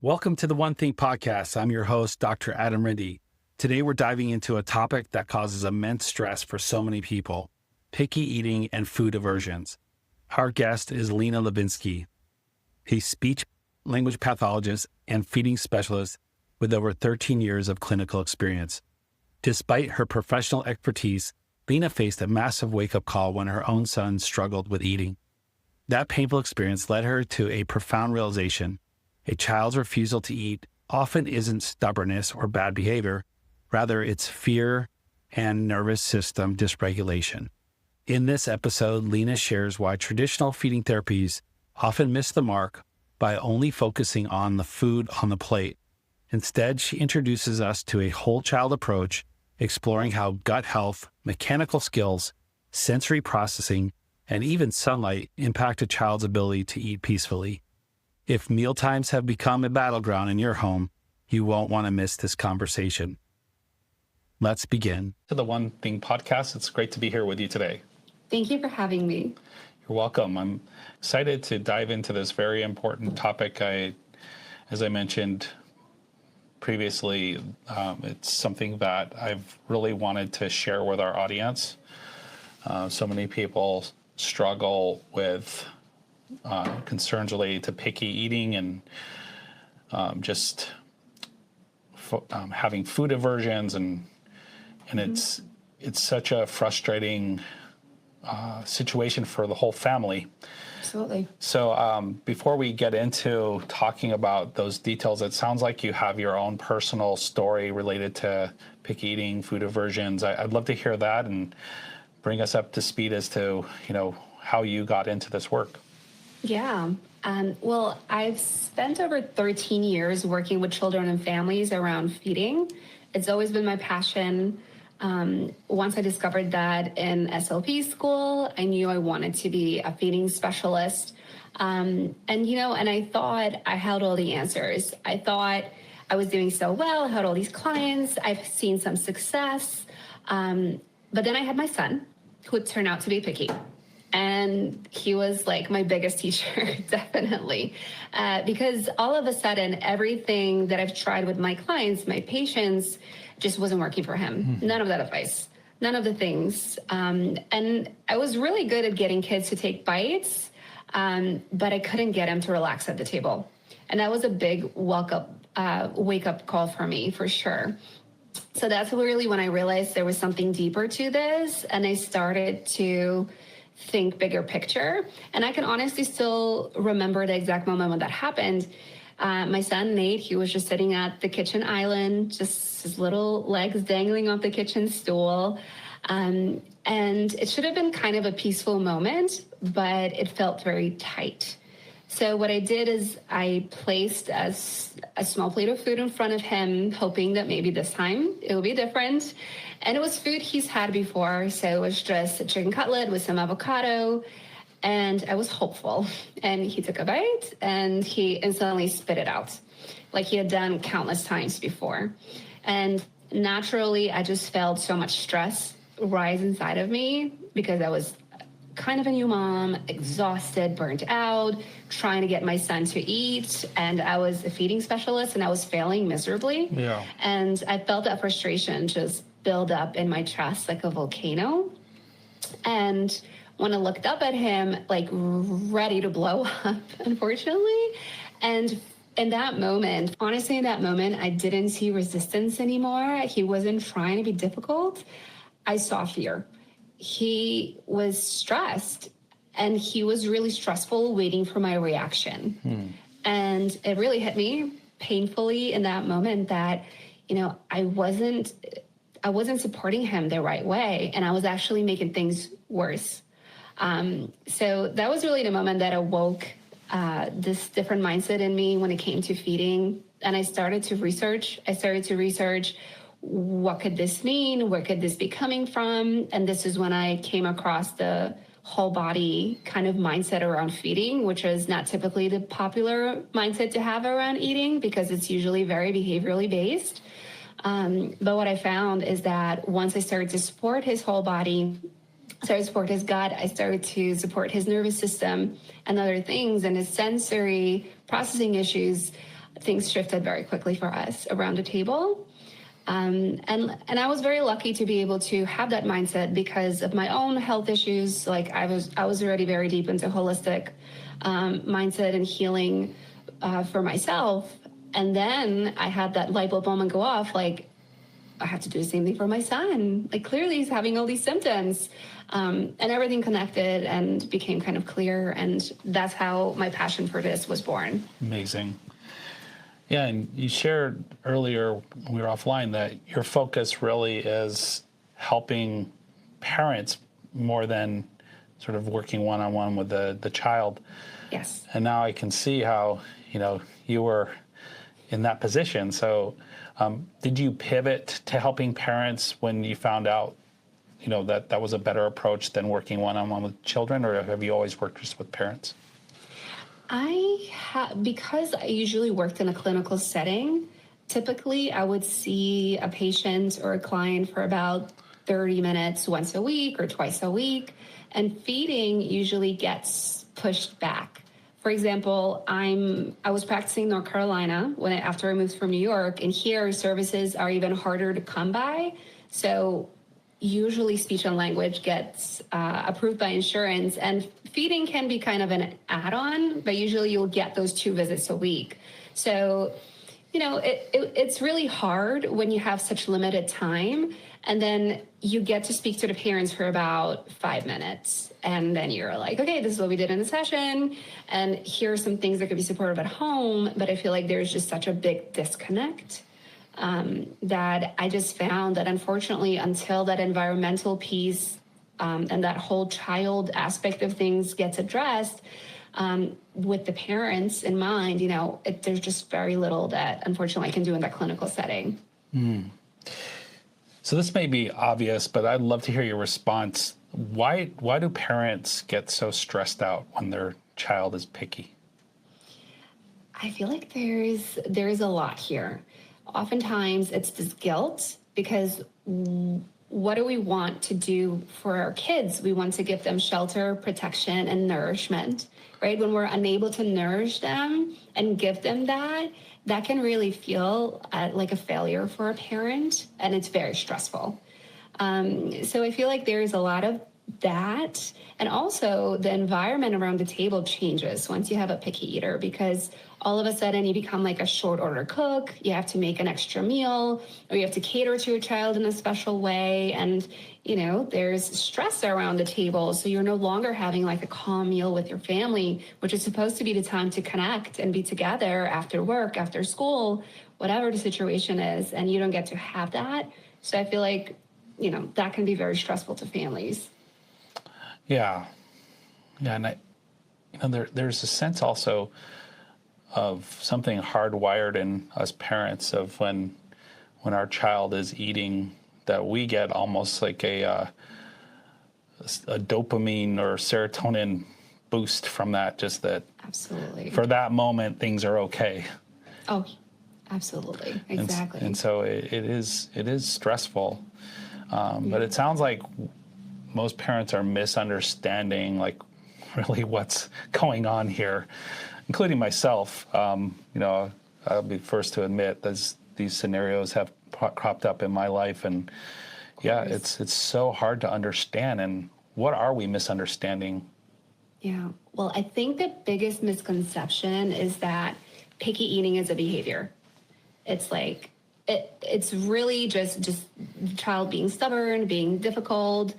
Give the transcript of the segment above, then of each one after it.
Welcome to the One Thing Podcast. I'm your host, Dr. Adam Rindy. Today, we're diving into a topic that causes immense stress for so many people: picky eating and food aversions. Our guest is Lena Livinsky. He's speech language pathologist and feeding specialist with over 13 years of clinical experience. Despite her professional expertise, Lena faced a massive wake-up call when her own son struggled with eating. That painful experience led her to a profound realization: a child's refusal to eat often isn't stubbornness or bad behavior. Rather, it's fear and nervous system dysregulation. In this episode, Lena shares why traditional feeding therapies often miss the mark by only focusing on the food on the plate. Instead, she introduces us to a whole child approach, exploring how gut health, mechanical skills, sensory processing, and even sunlight impact a child's ability to eat peacefully. If mealtimes have become a battleground in your home, you won't want to miss this conversation. Let's begin. To the One Thing Podcast. It's great to be here with you today. Thank you for having me. You're welcome. I'm excited to dive into this very important topic. As I mentioned previously, it's something that I've really wanted to share with our audience. So many people struggle with concerns related to picky eating and having food aversions, and it's such a frustrating situation for the whole family. Absolutely. So before we get into talking about those details, it sounds like you have your own personal story related to picky eating, food aversions. I'd love to hear that and bring us up to speed as to how you got into this work. Yeah. Well, I've spent over 13 years working with children and families around feeding. It's always been my passion. Once I discovered that in SLP school, I knew I wanted to be a feeding specialist. And I thought I had all the answers. I thought I was doing so well. I had all these clients. I've seen some success. But then I had my son, who turned out to be picky. And he was like my biggest teacher, definitely, because all of a sudden, everything that I've tried with my clients, my patients, just wasn't working for him. None of that advice, none of the things. And I was really good at getting kids to take bites, but I couldn't get them to relax at the table. And that was a big wake-up call for me, for sure. So that's really when I realized there was something deeper to this, and I started to think bigger picture. And I can honestly still remember the exact moment when that happened. My son, Nate, he was just sitting at the kitchen island, just his little legs dangling off the kitchen stool. And it should have been kind of a peaceful moment, but it felt very tight. So what I did is I placed a small plate of food in front of him, hoping that maybe this time it will be different. And it was food he's had before. So it was just a chicken cutlet with some avocado. And I was hopeful. And he took a bite and he instantly spit it out, like he had done countless times before. And naturally, I just felt so much stress rise inside of me because I was kind of a new mom, exhausted, burnt out, trying to get my son to eat. And I was a feeding specialist and I was failing miserably. Yeah. And I felt that frustration just build up in my chest like a volcano. And when I looked up at him, like ready to blow up, unfortunately. And in that moment, honestly, in that moment, I didn't see resistance anymore. He wasn't trying to be difficult. I saw fear. He was stressed, and he was really stressful waiting for my reaction. And it really hit me painfully in that moment that, I wasn't supporting him the right way, and I was actually making things worse. So that was really the moment that awoke this different mindset in me when it came to feeding. And I started to research. What could this mean? Where could this be coming from? And this is when I came across the whole body kind of mindset around feeding, which is not typically the popular mindset to have around eating because it's usually very behaviorally based. But what I found is that once I started to support his whole body, started to support his gut, I started to support his nervous system and other things and his sensory processing issues, things shifted very quickly for us around the table. And I was very lucky to be able to have that mindset because of my own health issues. Like I was already very deep into holistic mindset and healing for myself. And then I had that light bulb moment go off. Like I have to do the same thing for my son. Like clearly he's having all these symptoms, and everything connected and became kind of clear. And that's how my passion for this was born. Amazing. Yeah, and you shared earlier when we were offline that your focus really is helping parents more than sort of working one-on-one with the child. Yes. And now I can see how, you were in that position. So did you pivot to helping parents when you found out, that was a better approach than working one-on-one with children, or have you always worked just with parents? Because I usually worked in a clinical setting, typically I would see a patient or a client for about 30 minutes once a week or twice a week, and feeding usually gets pushed back. For example, I was practicing in North Carolina after I moved from New York, and here services are even harder to come by. So usually speech and language gets approved by insurance, and feeding can be kind of an add-on, but usually you'll get those 2 visits a week. So, it's really hard when you have such limited time, and then you get to speak to the parents for about 5 minutes, and then you're like, okay, this is what we did in the session, and here are some things that could be supportive at home, but I feel like there's just such a big disconnect. That I just found that unfortunately, until that environmental piece and that whole child aspect of things gets addressed with the parents in mind, there's just very little that unfortunately I can do in that clinical setting. So this may be obvious, but I'd love to hear your response. Why do parents get so stressed out when their child is picky? I feel like there is a lot here. Oftentimes it's this guilt because what do we want to do for our kids? We want to give them shelter, protection, and nourishment, right? When we're unable to nourish them and give them that can really feel like a failure for a parent, and it's very stressful. So I feel like there's a lot of that. And also the environment around the table changes once you have a picky eater, because all of a sudden you become like a short order cook. You have to make an extra meal, or you have to cater to a child in a special way. And, there's stress around the table. So you're no longer having like a calm meal with your family, which is supposed to be the time to connect and be together after work, after school, whatever the situation is. And you don't get to have that. So I feel like, that can be very stressful to families. Yeah. And there's a sense also of something hardwired in us parents of when our child is eating, that we get almost like a dopamine or serotonin boost from that, just that absolutely for that moment things are okay. Oh, absolutely. Exactly. And so it is stressful. But it sounds like most parents are misunderstanding like really what's going on here, including myself. I'll be first to admit these scenarios have cropped up in my life, and it's so hard to understand. And what are we misunderstanding? Yeah, well, I think the biggest misconception is that picky eating is a behavior. It's like it's really just the child being stubborn, being difficult.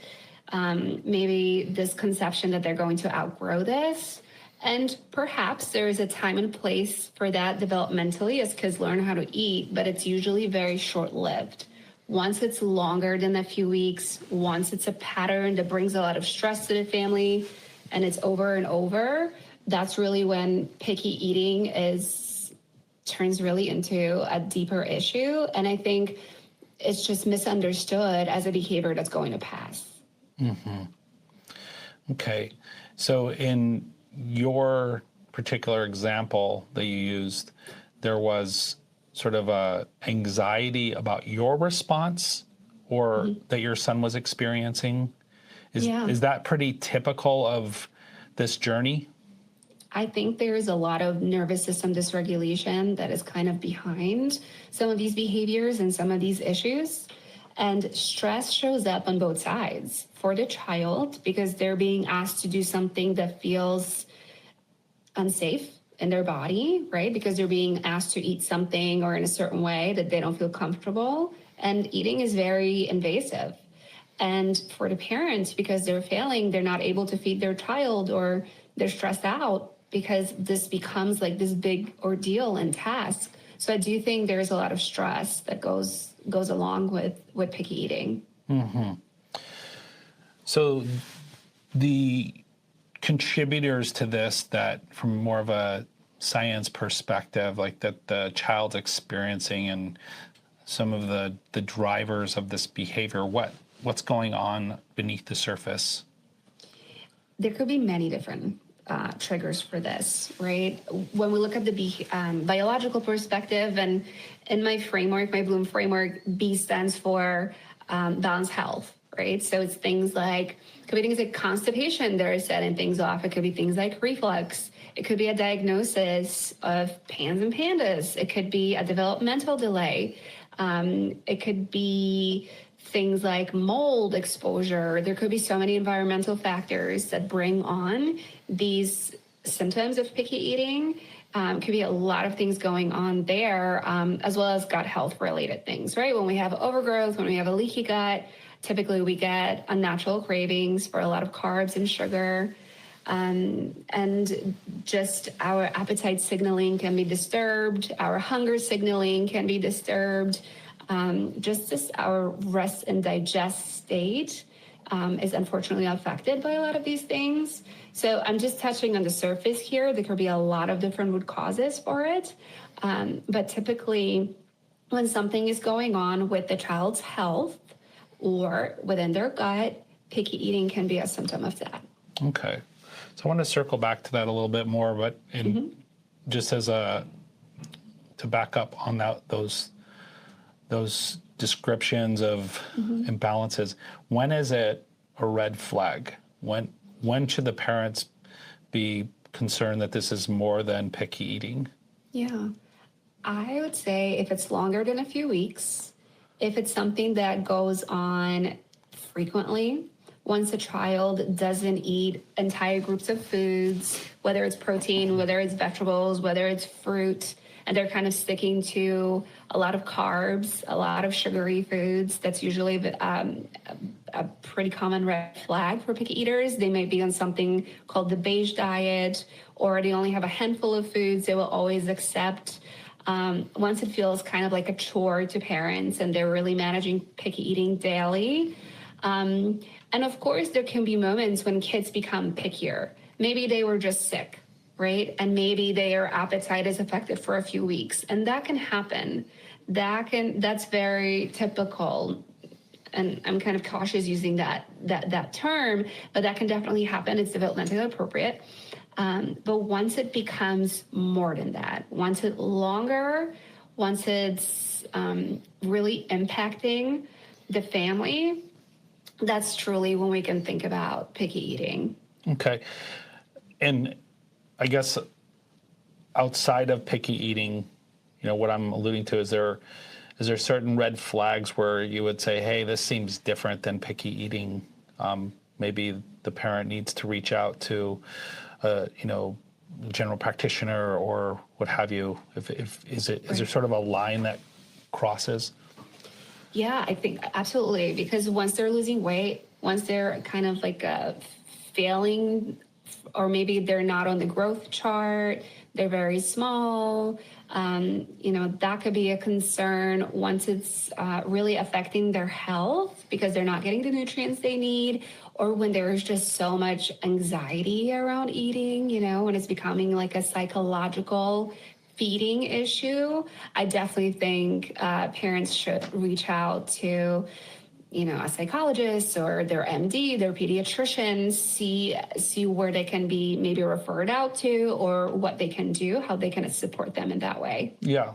Maybe this conception that they're going to outgrow this. And perhaps there is a time and place for that developmentally as kids learn how to eat, but it's usually very short-lived. Once it's longer than a few weeks, once it's a pattern that brings a lot of stress to the family and it's over and over, that's really when picky eating turns really into a deeper issue. And I think it's just misunderstood as a behavior that's going to pass. Mm-hmm. Okay. So in your particular example that you used, there was sort of a anxiety about your response or that your son was experiencing. Is that pretty typical of this journey? I think there's a lot of nervous system dysregulation that is kind of behind some of these behaviors and some of these issues. And stress shows up on both sides for the child because they're being asked to do something that feels unsafe in their body, right? Because they're being asked to eat something or in a certain way that they don't feel comfortable. And eating is very invasive. And for the parents, because they're failing, they're not able to feed their child or they're stressed out because this becomes like this big ordeal and task. So I do think there's a lot of stress that goes along with picky eating. Mm-hmm. So the contributors to this, that from more of a science perspective, like that the child's experiencing and some of the drivers of this behavior, what's going on beneath the surface? There could be many different triggers for this, right? When we look at the biological perspective, and in my framework, my Bloom framework, B stands for balanced health, right? So it's things like, it could be things like constipation that are setting things off. It could be things like reflux. It could be a diagnosis of PANS and PANDAS. It could be a developmental delay. It could be things like mold exposure. There could be so many environmental factors that bring on these symptoms of picky eating. Could be a lot of things going on there, as well as gut health related things, right? When we have overgrowth, when we have a leaky gut, typically we get unnatural cravings for a lot of carbs and sugar. And just our appetite signaling can be disturbed. Our hunger signaling can be disturbed. Just as our rest and digest state is unfortunately affected by a lot of these things. So I'm just touching on the surface here. There could be a lot of different root causes for it. But typically, when something is going on with the child's health or within their gut, picky eating can be a symptom of that. Okay. So I want to circle back to that a little bit more, but just as to back up on those descriptions of imbalances, when is it a red flag? When should the parents be concerned that this is more than picky eating? Yeah, I would say if it's longer than a few weeks, if it's something that goes on frequently, once a child doesn't eat entire groups of foods, whether it's protein, whether it's vegetables, whether it's fruit, and they're kind of sticking to a lot of carbs, a lot of sugary foods, that's usually a pretty common red flag for picky eaters. They may be on something called the beige diet, or they only have a handful of foods they will always accept. Once it feels kind of like a chore to parents and they're really managing picky eating daily. And of course, there can be moments when kids become pickier. Maybe they were just sick, right? And maybe their appetite is affected for a few weeks, and that can happen. That's very typical. And I'm kind of cautious using that term, but that can definitely happen. It's developmentally appropriate. But once it becomes more than that, once it's longer, once it's really impacting the family, that's truly when we can think about picky eating. Okay. And I guess outside of picky eating, what I'm alluding to, is there certain red flags where you would say, hey, this seems different than picky eating? Maybe the parent needs to reach out to, general practitioner or what have you. Is there sort of a line that crosses? Yeah, I think absolutely. Because once they're losing weight, once they're kind of like failing, or maybe they're not on the growth chart, they're very small, that could be a concern. Once it's really affecting their health because they're not getting the nutrients they need, or when there's just so much anxiety around eating, when it's becoming like a psychological feeding issue, I definitely think parents should reach out to, a psychologist or their MD, their pediatrician, see where they can be maybe referred out to, or what they can do, how they can support them in that way. Yeah.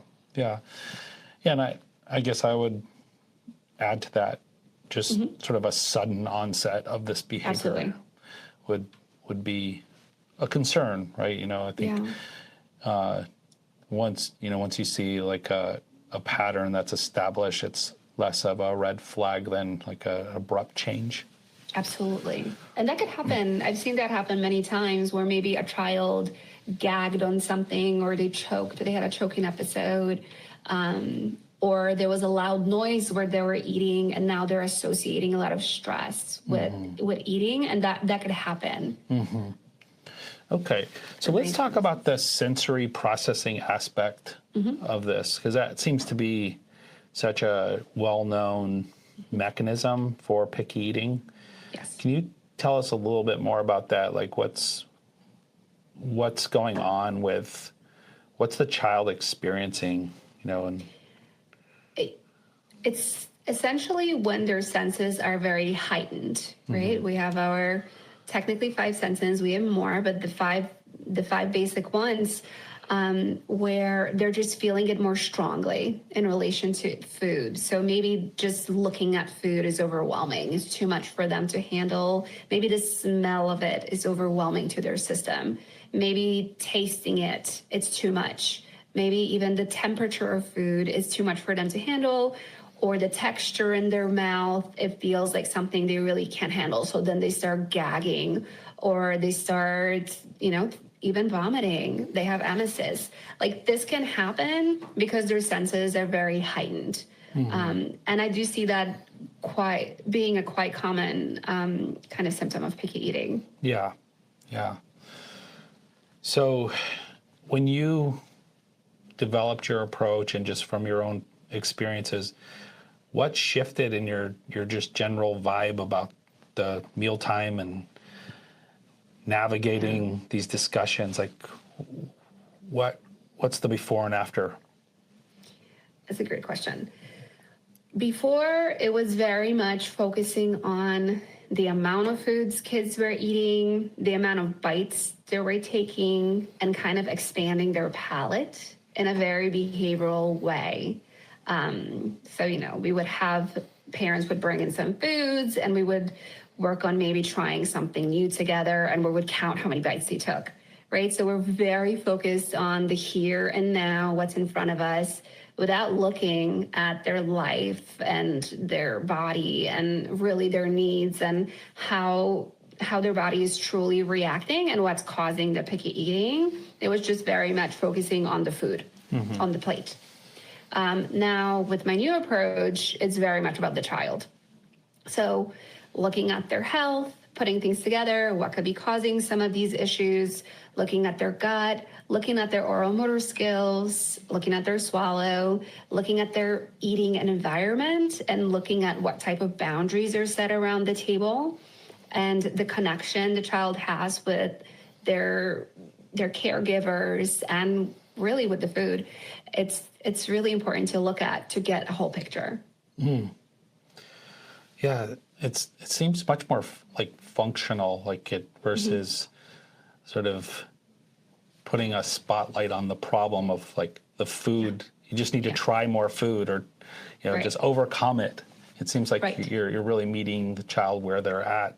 And I guess I would add to that, just sort of a sudden onset of this behavior Absolutely. would be a concern, right? I think Yeah. once you see like a pattern that's established, it's less of a red flag than like a abrupt change. Absolutely. And that could happen. I've seen that happen many times where maybe a child gagged on something or they had a choking episode, or there was a loud noise where they were eating and now they're associating a lot of stress with eating, and that could happen. Okay, so let's talk about the sensory processing aspect of this, because that seems to be such a well-known mechanism for picky eating. Yes. Can you tell us a little bit more about that? Like what's going on with, what's the child experiencing, and It's essentially when their senses are very heightened, right? We have our technically five senses. We have more, but the five basic ones, where they're just feeling it more strongly in relation to food. So maybe just looking at food is overwhelming. It's too much for them to handle. Maybe the smell of it is overwhelming to their system. Maybe tasting it, it's too much. Maybe even the temperature of food is too much for them to handle, or the texture in their mouth, it feels like something they really can't handle. So then they start gagging, or they start, even vomiting. They have emesis. Like this can happen because their senses are very heightened. And I do see that being a quite common kind of symptom of picky eating. Yeah. So when you developed your approach and just from your own experiences, what shifted in your just general vibe about the mealtime and navigating these discussions? Like what's the before and after? That's a great question. Before, it was very much focusing on the amount of foods kids were eating, the amount of bites they were taking, and kind of expanding their palate in a very behavioral way. So, we would have parents would bring in some foods and we would work on maybe trying something new together, and we would count how many bites they took, right? So we're very focused on the here and now, what's in front of us, without looking at their life and their body and really their needs and how their body is truly reacting and what's causing the picky eating. It was just very much focusing on the food, on the plate. Now, with my new approach, it's very much about the child. So looking at their health, putting things together, what could be causing some of these issues, looking at their gut, looking at their oral motor skills, looking at their swallow, looking at their eating and environment, and looking at what type of boundaries are set around the table and the connection the child has with their caregivers and really with the food. It's really important to look at to get a whole picture. Yeah, it seems much more like functional, like it versus sort of putting a spotlight on the problem of like the food. You just need to try more food, or just overcome it. It seems like you're really meeting the child where they're at.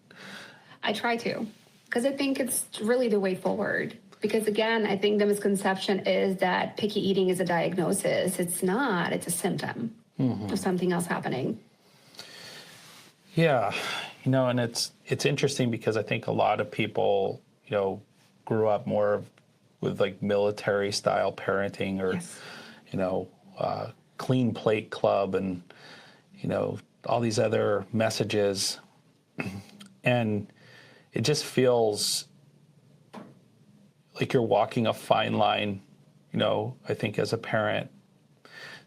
I try to, because I think it's really the way forward. Because again, I think the misconception is that picky eating is a diagnosis. It's not. It's a symptom of something else happening. Yeah, and it's interesting because I think a lot of people, grew up more with like military style parenting, or, clean plate club, and, all these other messages. And it just feels like you're walking a fine line, I think, as a parent.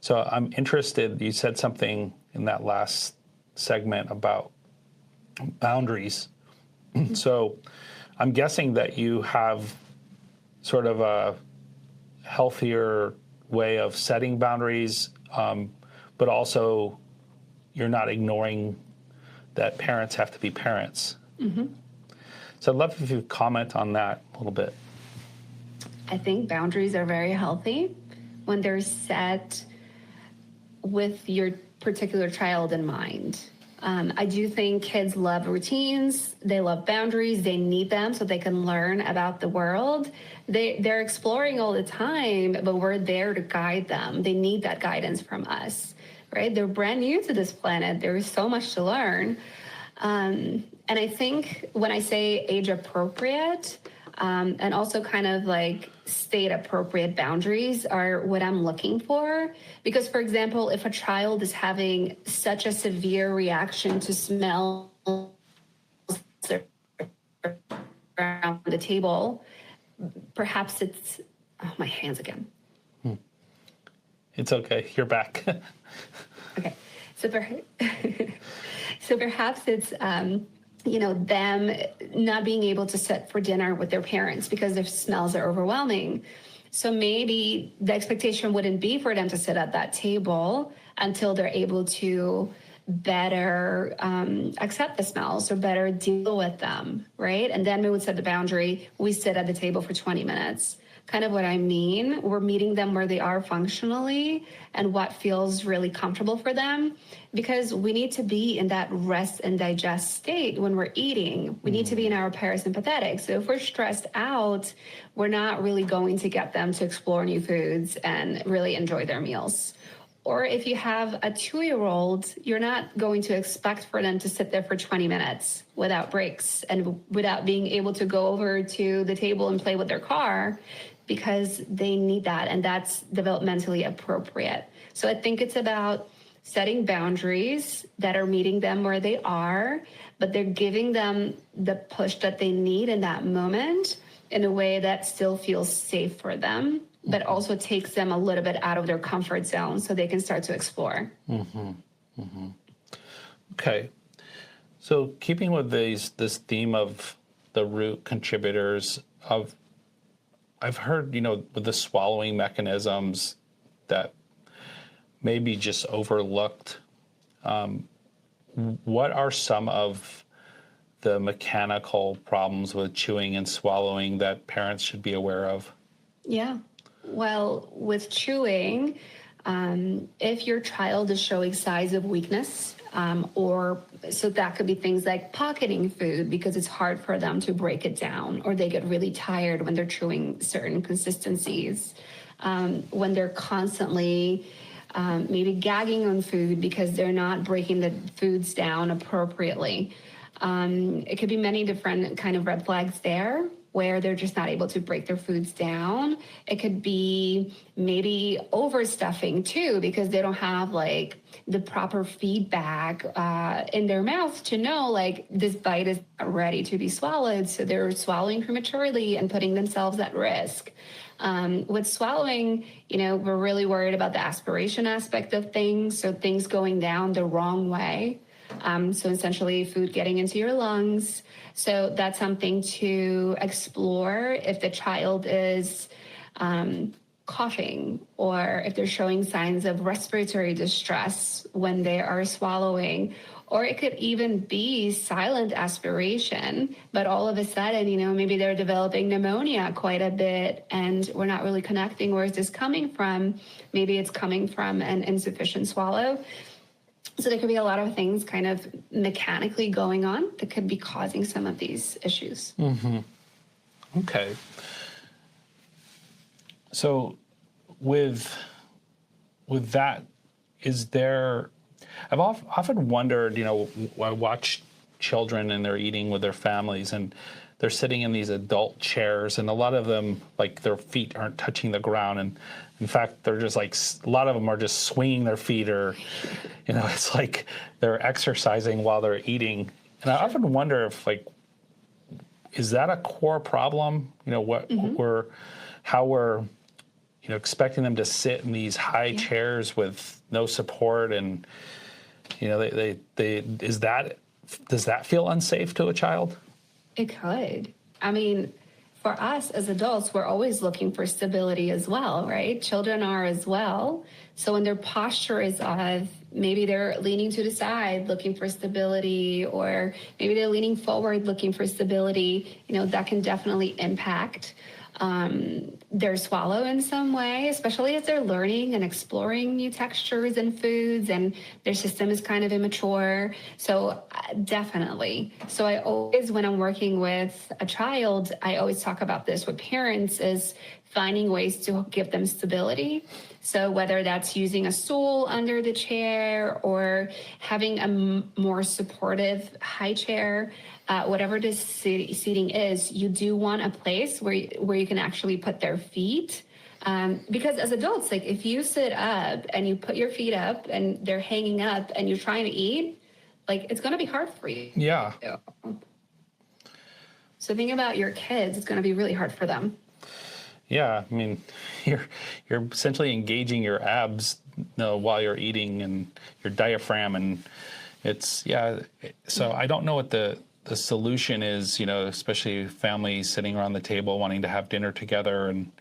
So I'm interested, you said something in that last segment about boundaries. So I'm guessing that you have sort of a healthier way of setting boundaries, but also you're not ignoring that parents have to be parents. So I'd love if you comment on that a little bit. I think boundaries are very healthy when they're set with your particular child in mind. I do think kids love routines. They love boundaries. They need them so they can learn about the world. They're exploring all the time, but we're there to guide them. They need that guidance from us, right? They're brand new to this planet. There is so much to learn. And I think when I say age appropriate, and also kind of like state appropriate boundaries are what I'm looking for. Because, for example, if a child is having such a severe reaction to smell around the table, perhaps it's, oh, my hands again. It's okay. You're back. Okay. So, so perhaps it's, them not being able to sit for dinner with their parents because their smells are overwhelming. So maybe the expectation wouldn't be for them to sit at that table until they're able to better accept the smells or better deal with them, right? And then we would set the boundary. We sit at the table for 20 minutes. Kind of what I mean. We're meeting them where they are functionally and what feels really comfortable for them, because we need to be in that rest and digest state when we're eating. We need to be in our parasympathetic. So if we're stressed out, we're not really going to get them to explore new foods and really enjoy their meals. Or if you have a 2-year-old, you're not going to expect for them to sit there for 20 minutes without breaks and without being able to go over to the table and play with their car, because they need that, and that's developmentally appropriate. So I think it's about setting boundaries that are meeting them where they are, but they're giving them the push that they need in that moment in a way that still feels safe for them, but also takes them a little bit out of their comfort zone so they can start to explore. Okay. So keeping with this theme of the root contributors of, I've heard, with the swallowing mechanisms that may be just overlooked. What are some of the mechanical problems with chewing and swallowing that parents should be aware of? Yeah. Well, with chewing, if your child is showing signs of weakness, so that could be things like pocketing food because it's hard for them to break it down, or they get really tired when they're chewing certain consistencies, when they're constantly maybe gagging on food because they're not breaking the foods down appropriately. It could be many different kind of red flags there, where they're just not able to break their foods down. It could be maybe overstuffing too, because they don't have like the proper feedback in their mouth to know like this bite is not ready to be swallowed. So they're swallowing prematurely and putting themselves at risk. With swallowing, we're really worried about the aspiration aspect of things. So things going down the wrong way. So essentially food getting into your lungs. So that's something to explore if the child is coughing, or if they're showing signs of respiratory distress when they are swallowing. Or it could even be silent aspiration, but all of a sudden, maybe they're developing pneumonia quite a bit and we're not really connecting. Where is this coming from? Maybe it's coming from an insufficient swallow. So there could be a lot of things kind of mechanically going on that could be causing some of these issues. Okay. So with that, is there, I've often wondered, I watch children and they're eating with their families and they're sitting in these adult chairs, and a lot of them, like, their feet aren't touching the ground, and in fact, they're just like, a lot of them are just swinging their feet, or, it's like they're exercising while they're eating. And I often wonder if, like, is that a core problem? How we're expecting them to sit in these high chairs with no support, and does that feel unsafe to a child? It could. I mean, for us as adults, we're always looking for stability as well, right? Children are as well. So when their posture is off, maybe they're leaning to the side looking for stability, or maybe they're leaning forward looking for stability, that can definitely impact. their swallow in some way, especially as they're learning and exploring new textures and foods, and their system is kind of immature. So definitely. So I always, when I'm working with a child, I always talk about this with parents, is finding ways to give them stability. So whether that's using a stool under the chair or having a more supportive high chair, whatever the seating is, you do want a place where you can actually put their feet. Because as adults, like if you sit up and you put your feet up and they're hanging up and you're trying to eat, like it's going to be hard for you. Yeah. So think about your kids. It's going to be really hard for them. Yeah, I mean, you're essentially engaging your abs, while you're eating, and your diaphragm, and it's So I don't know what the solution is, especially families sitting around the table wanting to have dinner together, and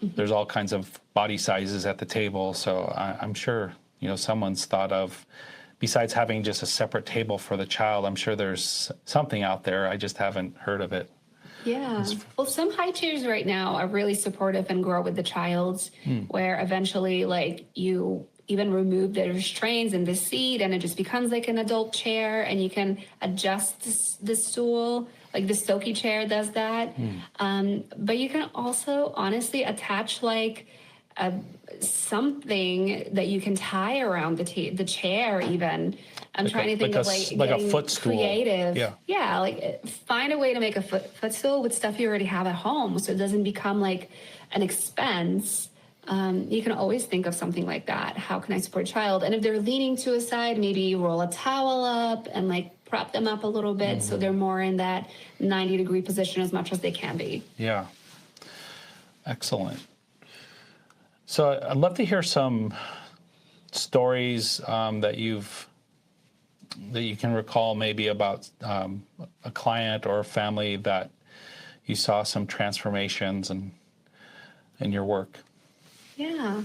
there's all kinds of body sizes at the table. So I'm sure someone's thought of, besides having just a separate table for the child, I'm sure there's something out there. I just haven't heard of it. Yeah. Well, some high chairs right now are really supportive and grow with the child, where eventually, like, you even remove the restraints in the seat and it just becomes like an adult chair, and you can adjust the stool. Like the Stokie chair does that. But you can also honestly attach like something that you can tie around the chair even. I'm trying to think of like a footstool. Creative. Yeah, like find a way to make a footstool with stuff you already have at home, so it doesn't become like an expense. You can always think of something like that. How can I support a child? And if they're leaning to a side, maybe roll a towel up and like prop them up a little bit so they're more in that 90-degree position as much as they can be. Yeah. Excellent. So I'd love to hear some stories that you can recall, maybe about a client or a family that you saw some transformations in your work. Yeah.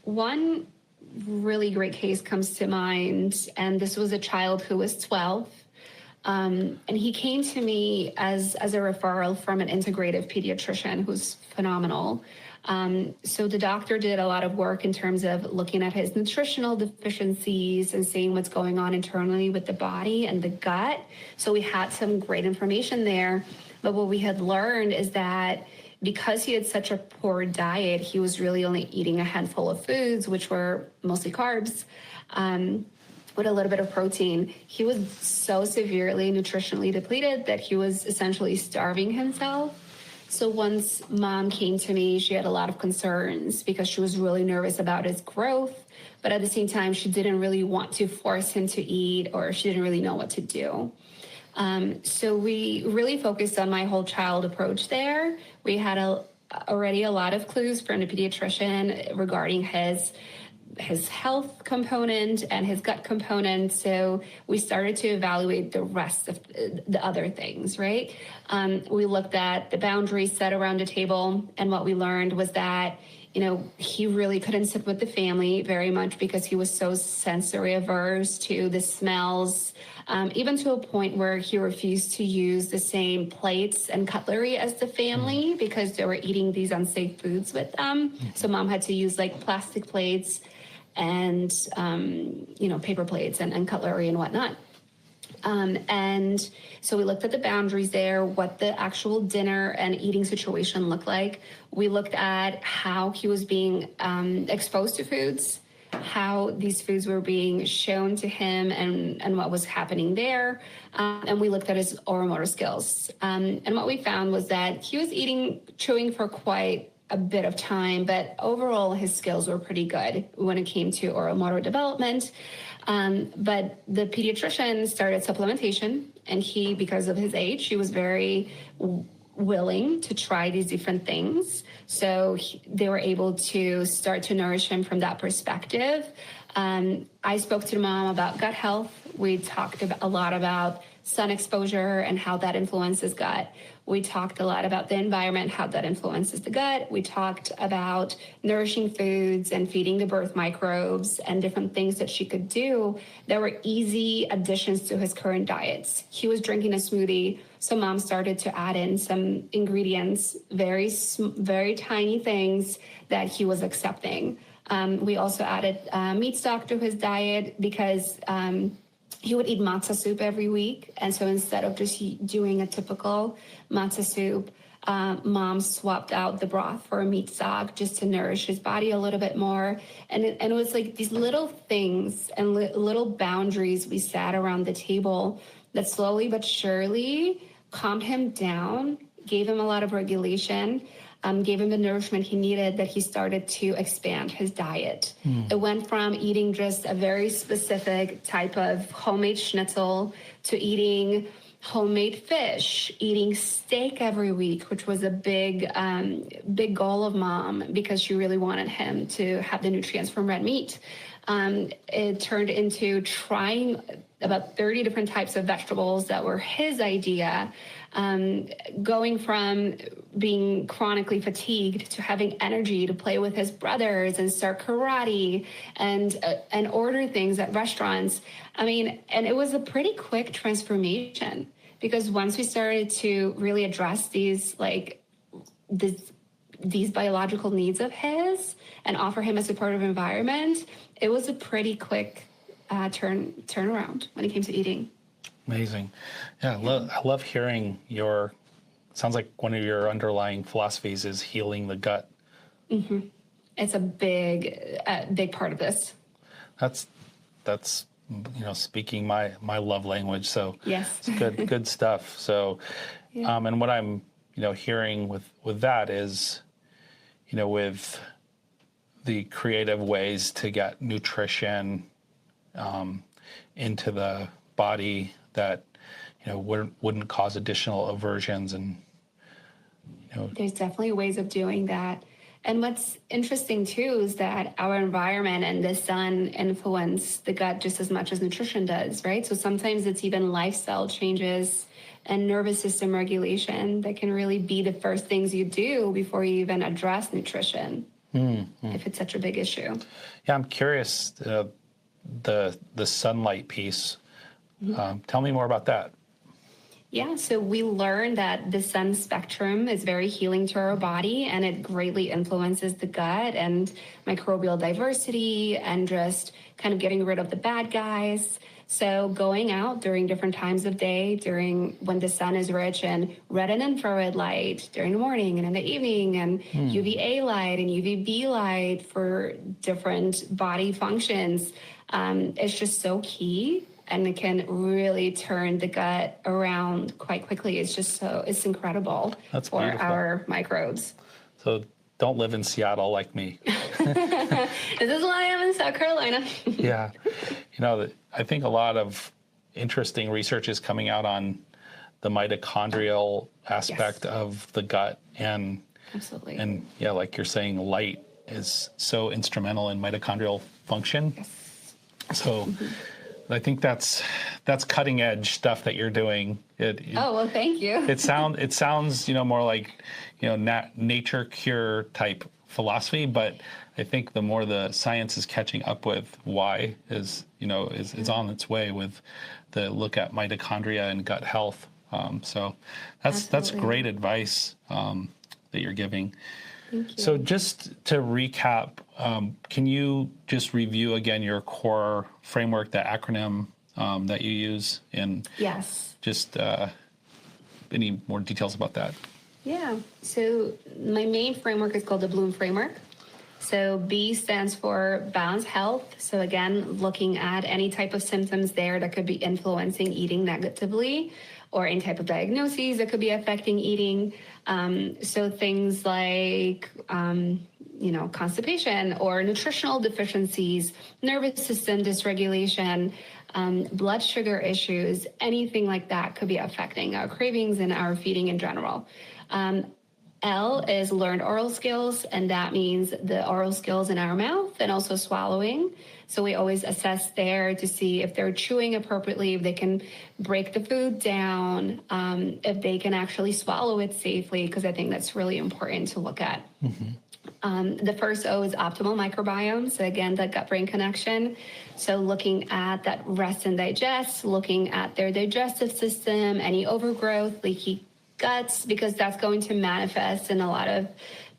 One really great case comes to mind, and this was a child who was 12. And he came to me as a referral from an integrative pediatrician who's phenomenal. So the doctor did a lot of work in terms of looking at his nutritional deficiencies and seeing what's going on internally with the body and the gut. So we had some great information there. But what we had learned is that because he had such a poor diet, he was really only eating a handful of foods, which were mostly carbs, with a little bit of protein. He was so severely nutritionally depleted that he was essentially starving himself. So once mom came to me, she had a lot of concerns because she was really nervous about his growth, but at the same time, she didn't really want to force him to eat, or she didn't really know what to do. So we really focused on my whole child approach there. We had already a lot of clues from the pediatrician regarding his health component and his gut component. So we started to evaluate the rest of the other things, right? We looked at the boundaries set around the table, and what we learned was that, he really couldn't sit with the family very much because he was so sensory averse to the smells, even to a point where he refused to use the same plates and cutlery as the family because they were eating these unsafe foods with them. So mom had to use like plastic plates and, paper plates and cutlery and whatnot. And so we looked at the boundaries there, what the actual dinner and eating situation looked like. We looked at how he was being exposed to foods, how these foods were being shown to him, and what was happening there. And we looked at his oral motor skills. And what we found was that he was chewing for quite a bit of time, but overall his skills were pretty good when it came to oral motor development. But the pediatrician started supplementation, and because of his age, he was very willing to try these different things. So they were able to start to nourish him from that perspective. I spoke to mom about gut health. We talked a lot about sun exposure and how that influences gut. We talked a lot about the environment, how that influences the gut. We talked about nourishing foods and feeding the birth microbes and different things that she could do that were easy additions to his current diets. He was drinking a smoothie, so mom started to add in some ingredients, very tiny things that he was accepting. We also added meat stock to his diet because he would eat matzah soup every week. And so instead of just doing a typical matzah soup, mom swapped out the broth for a meat stock just to nourish his body a little bit more. And it was like these little things and little boundaries we sat around the table that slowly but surely calmed him down, gave him a lot of regulation, gave him the nourishment he needed, that he started to expand his diet. It went from eating just a very specific type of homemade schnitzel to eating homemade fish, eating steak every week, which was a big goal of mom because she really wanted him to have the nutrients from red meat. It turned into trying about 30 different types of vegetables that were his idea, going from being chronically fatigued to having energy to play with his brothers and start karate and order things at restaurants. I mean, and it was a pretty quick transformation because once we started to really address these biological needs of his and offer him a supportive environment, it was a pretty quick turnaround when it came to eating. Amazing. Yeah, I love hearing sounds like one of your underlying philosophies is healing the gut. Mm-hmm. It's a big part of this. That's speaking my love language. So yes, it's good stuff. So, yeah. And what I'm hearing with that is, with the creative ways to get nutrition into the body that wouldn't cause additional aversions, and there's definitely ways of doing that. And what's interesting too is that our environment and the sun influence the gut just as much as nutrition does, right? So sometimes it's even lifestyle changes and nervous system regulation that can really be the first things you do before you even address nutrition, if it's such a big issue. Yeah, I'm curious, the sunlight piece. Tell me more about that. Yeah, so we learned that the sun spectrum is very healing to our body, and it greatly influences the gut and microbial diversity and just kind of getting rid of the bad guys. So going out during different times of day, during when the sun is rich in red and infrared light during the morning and in the evening, and UVA light and UVB light for different body functions, it's just so key. And it can really turn the gut around quite quickly. It's incredible. That's for beautiful. Our microbes. So don't live in Seattle like me. This is why I'm in South Carolina. Yeah. I think a lot of interesting research is coming out on the mitochondrial aspect of the gut. And absolutely. And yeah, like you're saying, light is so instrumental in mitochondrial function. Yes. So I think that's cutting edge stuff that you're doing. Oh, well, thank you. It sounds more like nature cure type philosophy, but I think the more the science is catching up with why is on its way with the look at mitochondria and gut health. So that's great advice that you're giving. Thank you. So just to recap, can you just review again your core framework, the acronym that you use, and yes, just any more details about that? Yeah. So my main framework is called the Bloom framework. So B stands for balanced health. So again, looking at any type of symptoms there that could be influencing eating negatively, or any type of diagnoses that could be affecting eating. So things like, constipation or nutritional deficiencies, nervous system dysregulation, blood sugar issues, anything like that could be affecting our cravings and our feeding in general. L is learned oral skills, and that means the oral skills in our mouth and also swallowing. So we always assess there to see if they're chewing appropriately, if they can break the food down, if they can actually swallow it safely, because I think that's really important to look at. The first O is optimal microbiome. So again, the gut-brain connection. So looking at that rest and digest, looking at their digestive system, any overgrowth, leaky guts, because that's going to manifest in a lot of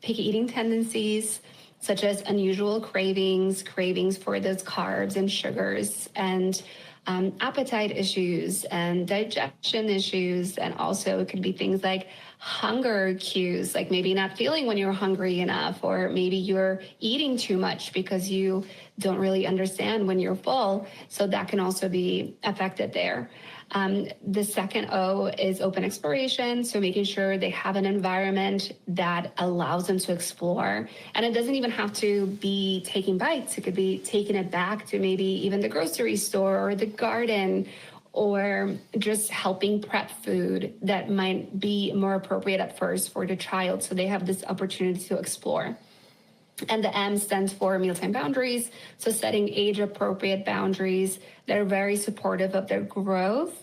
picky eating tendencies, such as unusual cravings for those carbs and sugars, and appetite issues and digestion issues. And also it could be things like hunger cues, like maybe not feeling when you're hungry enough, or maybe you're eating too much because you don't really understand when you're full. So that can also be affected there. The second O is open exploration. So making sure they have an environment that allows them to explore. And it doesn't even have to be taking bites. It could be taking it back to maybe even the grocery store or the garden, or just helping prep food that might be more appropriate at first for the child, so they have this opportunity to explore. And the M stands for mealtime boundaries, so setting age-appropriate boundaries that are very supportive of their growth,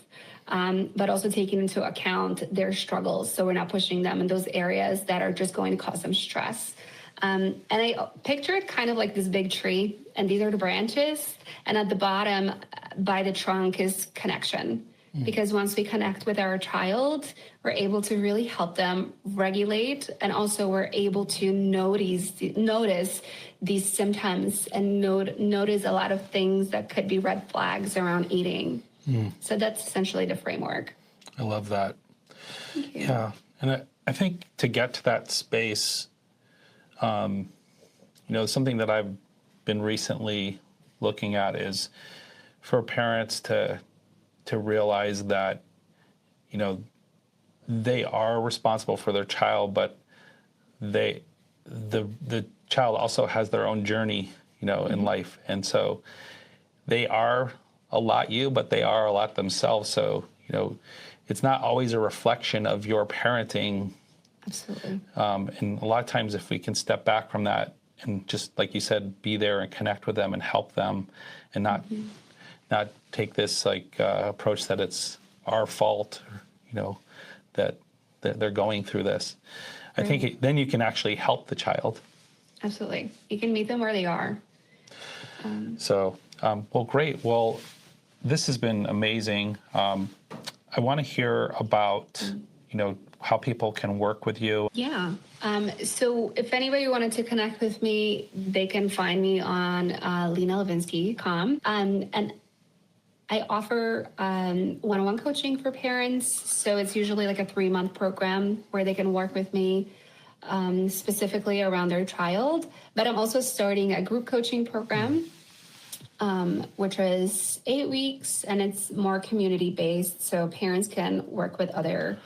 but also taking into account their struggles, so we're not pushing them in those areas that are just going to cause them stress. And I picture it kind of like this big tree, and these are the branches, and at the bottom by the trunk is connection. Because once we connect with our child, we're able to really help them regulate, and also we're able to notice these symptoms and notice a lot of things that could be red flags around eating. So that's essentially the framework. I love that. Thank you. Yeah, and I think to get to that space, something that I've been recently looking at is for parents to realize that, they are responsible for their child, but the child also has their own journey, in life. And so they are a lot you, but they are a lot themselves. So, it's not always a reflection of your parenting. Absolutely. And a lot of times if we can step back from that and just, like you said, be there and connect with them and help them, and not take this approach that it's our fault, that they're going through this. I think then you can actually help the child. Absolutely. You can meet them where they are. Well, great. Well, this has been amazing. I want to hear about, how people can work with you. Yeah. So if anybody wanted to connect with me, they can find me on Livinsky.com. And I offer one-on-one coaching for parents. So it's usually like a 3-month program where they can work with me specifically around their child. But I'm also starting a group coaching program, which is 8 weeks, and it's more community-based. So parents can work with other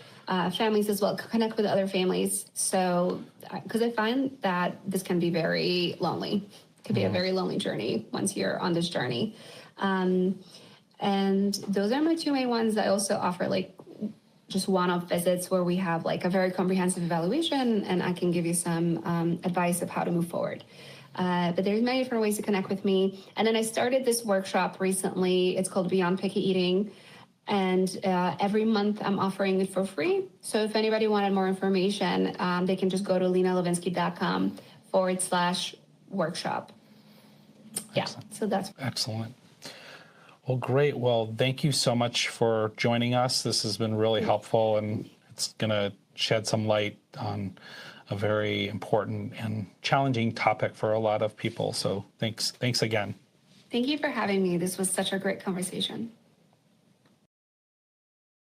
families as well, connect with other families. So, because I find that this can be very lonely. It could be a very lonely journey once you're on this journey. And those are my 2 main ones. I also offer just one-off visits where we have a very comprehensive evaluation, and I can give you some advice of how to move forward. But there's many different ways to connect with me. And then I started this workshop recently. It's called Beyond Picky Eating. And every month I'm offering it for free. So if anybody wanted more information, they can just go to lenalivinsky.com/workshop. Yeah, so that's excellent. Well, great. Well, thank you so much for joining us. This has been really helpful, and it's going to shed some light on a very important and challenging topic for a lot of people. So thanks again. Thank you for having me. This was such a great conversation.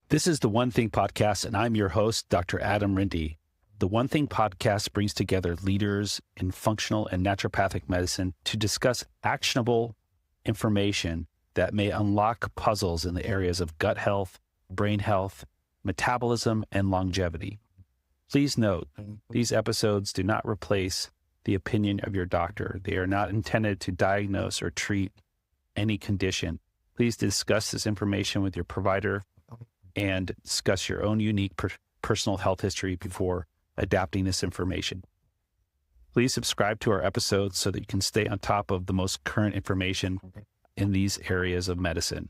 This is the One Thing Podcast, and I'm your host, Dr. Adam Rindy. The One Thing Podcast brings together leaders in functional and naturopathic medicine to discuss actionable information that may unlock puzzles in the areas of gut health, brain health, metabolism, and longevity. Please note, these episodes do not replace the opinion of your doctor. They are not intended to diagnose or treat any condition. Please discuss this information with your provider and discuss your own unique personal health history before adapting this information. Please subscribe to our episodes so that you can stay on top of the most current information in these areas of medicine.